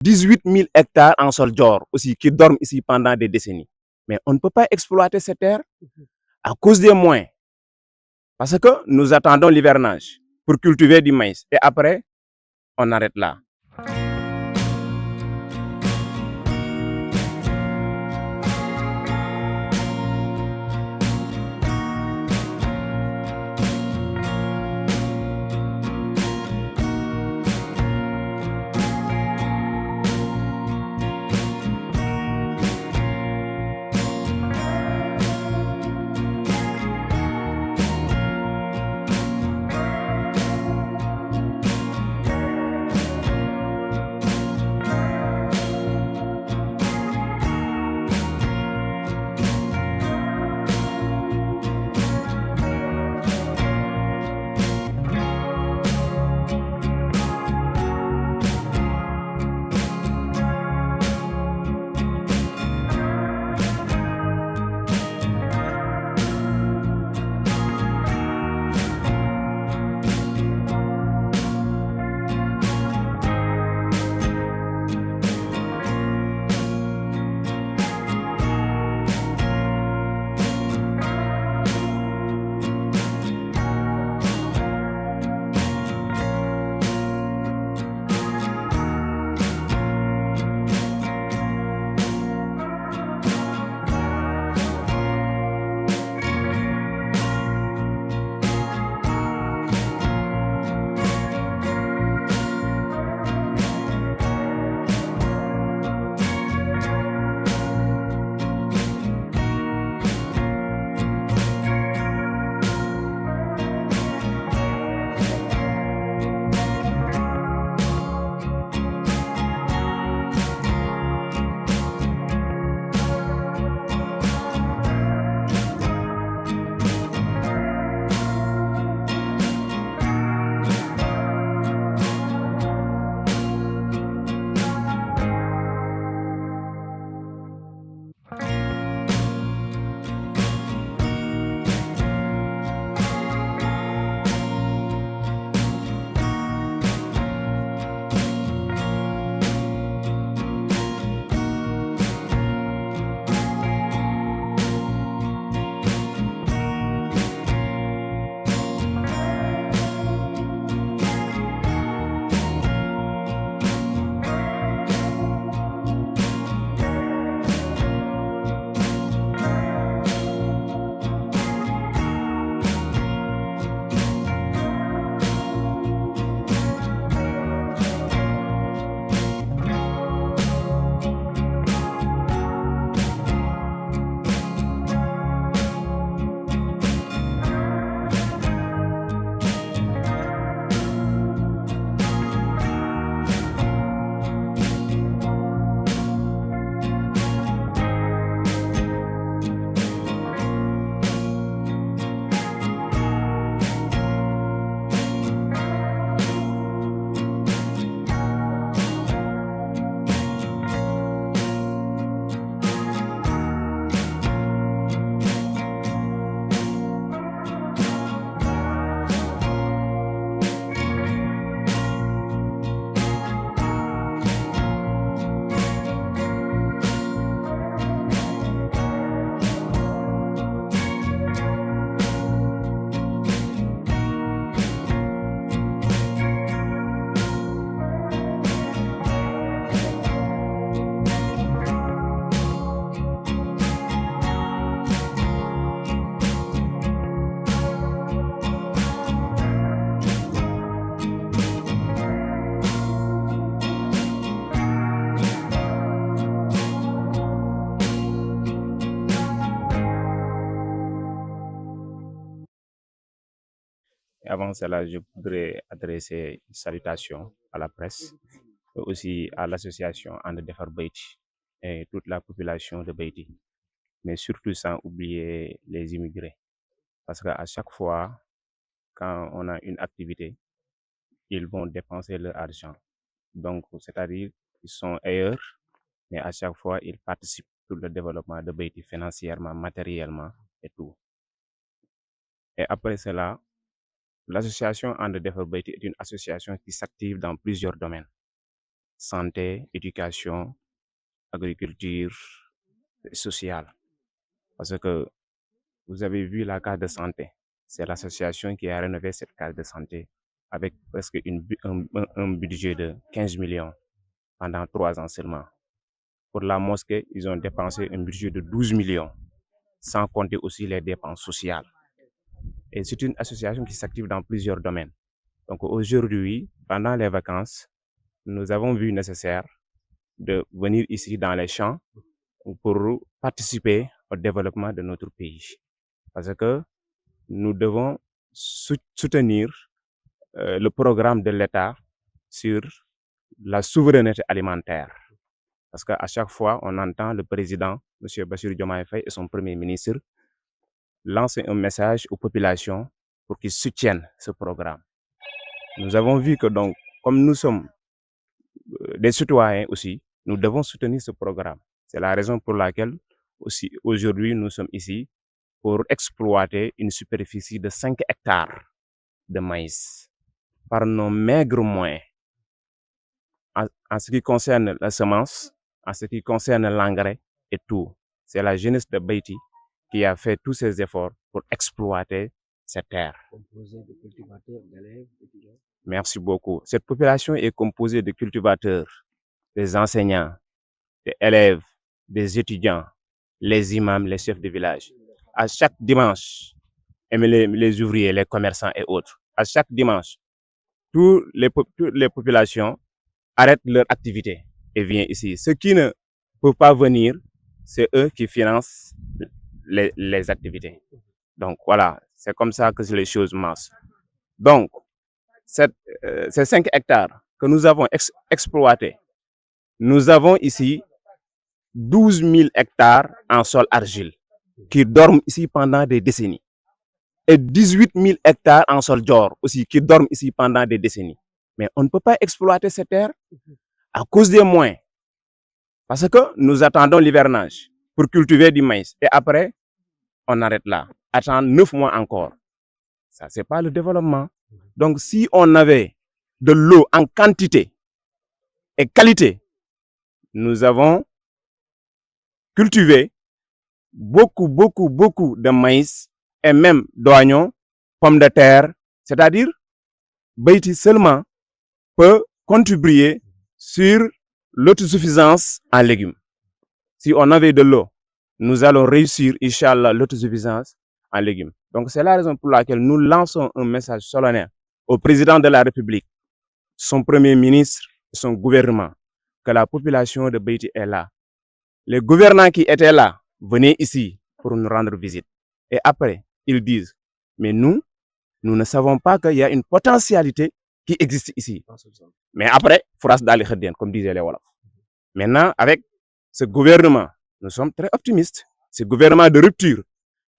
18 000 hectares en sol d'or aussi qui dorment ici pendant des décennies. Mais on ne peut pas exploiter ces terres à cause des moyens. Parce que nous attendons l'hivernage pour cultiver du maïs. Et après, on arrête là. Avant cela, je voudrais adresser une salutation à la presse et aussi à l'association And Defar Beyti et toute la population de Beyti, mais surtout sans oublier les immigrés. Parce qu'à chaque fois, quand on a une activité, ils vont dépenser leur argent. Donc, c'est-à-dire qu'ils sont ailleurs, mais à chaque fois, ils participent pour le développement de Beyti financièrement, matériellement et tout. Et après cela, l'association And Defar Beyti est une association qui s'active dans plusieurs domaines. santé, éducation, agriculture, sociale. Parce que vous avez vu la carte de santé. C'est l'association qui a rénové cette carte de santé avec presque un budget de 15 millions pendant 3 ans seulement. Pour la mosquée, ils ont dépensé un budget de 12 millions, sans compter aussi les dépenses sociales. Et c'est une association qui s'active dans plusieurs domaines. Donc aujourd'hui, pendant les vacances, nous avons vu nécessaire de venir ici dans les champs pour participer au développement de notre pays. Parce que nous devons soutenir le programme de l'État sur la souveraineté alimentaire. Parce qu'à chaque fois, on entend le président, M. Bassirou Diomaye Faye et son premier ministre, lancer un message aux populations pour qu'ils soutiennent ce programme. Nous avons vu que donc, comme nous sommes des citoyens aussi, nous devons soutenir ce programme. C'est la raison pour laquelle aussi aujourd'hui nous sommes ici pour exploiter une superficie de 5 hectares de maïs par nos maigres moyens. En ce qui concerne la semence, en ce qui concerne l'engrais et tout, c'est la jeunesse de Beïti qui a fait tous ces efforts pour exploiter cette terre. Composé de cultivateurs, d'élèves, d'étudiants. Merci beaucoup. Cette population est composée de cultivateurs, des enseignants, des élèves, des étudiants, les imams, les chefs de village. À chaque dimanche, les ouvriers, les commerçants et autres, à chaque dimanche, toutes les populations arrêtent leur activité et viennent ici. Ceux qui ne peuvent pas venir, c'est eux qui financent les activités. Donc voilà, c'est comme ça que les choses marchent. Donc, ces 5 hectares que nous avons exploités, nous avons ici 12 000 hectares en sol argile qui dorment ici pendant des décennies. Et 18 000 hectares en sol d'or aussi qui dorment ici pendant des décennies. Mais on ne peut pas exploiter ces terres à cause des moyens. Parce que nous attendons l'hivernage pour cultiver du maïs. Et après, on arrête là. Attendre 9 mois encore. Ça, c'est pas le développement. Donc, si on avait de l'eau en quantité et qualité, nous avons cultivé beaucoup de maïs et même d'oignons, pommes de terre. C'est-à-dire, Beïti seulement peut contribuer sur l'autosuffisance en légumes. Si on avait de l'eau, nous allons réussir, Inch'Allah, l'autosuffisance en légumes. Donc, c'est la raison pour laquelle nous lançons un message solennel au président de la République, son premier ministre, son gouvernement, que la population de Beïti est là. Les gouvernants qui étaient là venaient ici pour nous rendre visite. Et après, ils disent, mais nous ne savons pas qu'il y a une potentialité qui existe ici. Mais après, Fouras Dali Khadien, comme disaient les Wolofs. Maintenant, avec ce gouvernement, nous sommes très optimistes. Ce gouvernement de rupture,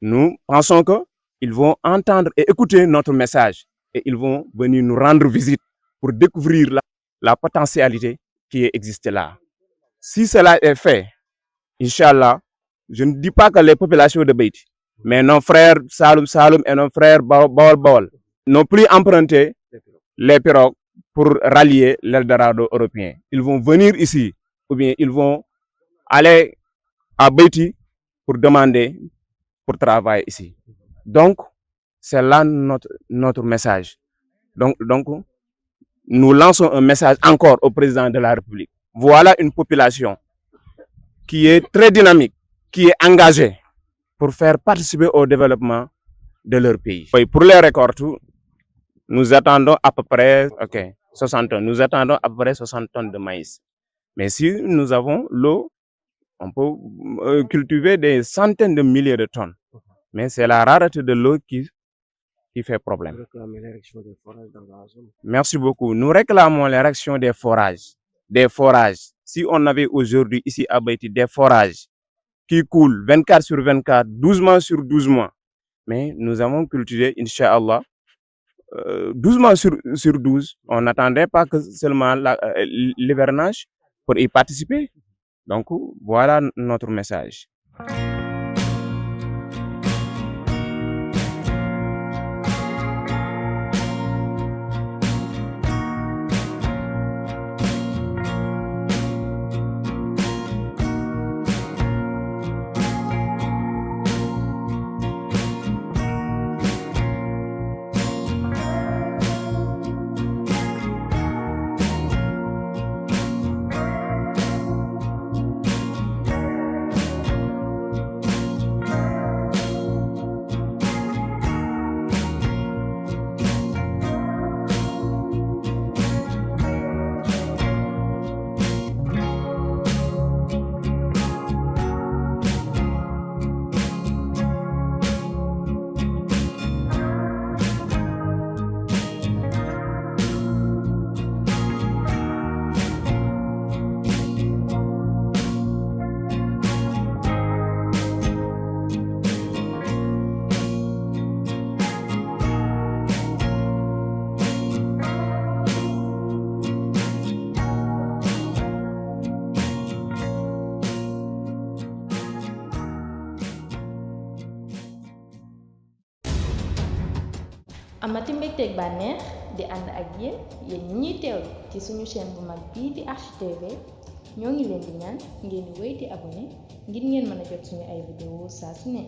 nous pensons qu'ils vont entendre et écouter notre message et ils vont venir nous rendre visite pour découvrir la potentialité qui existe là. Si cela est fait, Inch'Allah, je ne dis pas que les populations de Beïti, mais nos frères Saloum et nos frères Baol n'ont plus emprunté les pirogues pour rallier l'Eldorado européen. Ils vont venir ici, ou bien ils vont aller à Beïti pour demander pour travailler ici. Donc, c'est là notre message. Donc, nous lançons un message encore au président de la République. Voilà une population qui est très dynamique, qui est engagée pour faire participer au développement de leur pays. Oui, pour les récoltes, nous attendons à peu près 60 tonnes. Nous attendons à peu près 60 tonnes de maïs. Mais si nous avons l'eau, on peut cultiver des centaines de milliers de tonnes. Mais c'est la rareté de l'eau qui fait problème. Vous réclamez l'érection des forages dans la zone. Merci beaucoup. Nous réclamons l'érection des forages. Des forages. Si on avait aujourd'hui ici à Beïti des forages qui coulent 24 sur 24, 12 mois sur 12 mois. Mais nous avons cultivé, Inch'Allah, 12 mois sur 12. On n'attendait pas que seulement l'hivernage pour y participer. Donc, voilà notre message. amati mbégteeg bànneex di ànd ak yéen ñi ñuy teewlu ci suñu chaîne bu mag bii di ArchiTV ñoo ngi leen di ñaan ngeen di wéy di abonné ngir ngeen mën a jot suñu ay vidéo saa su ne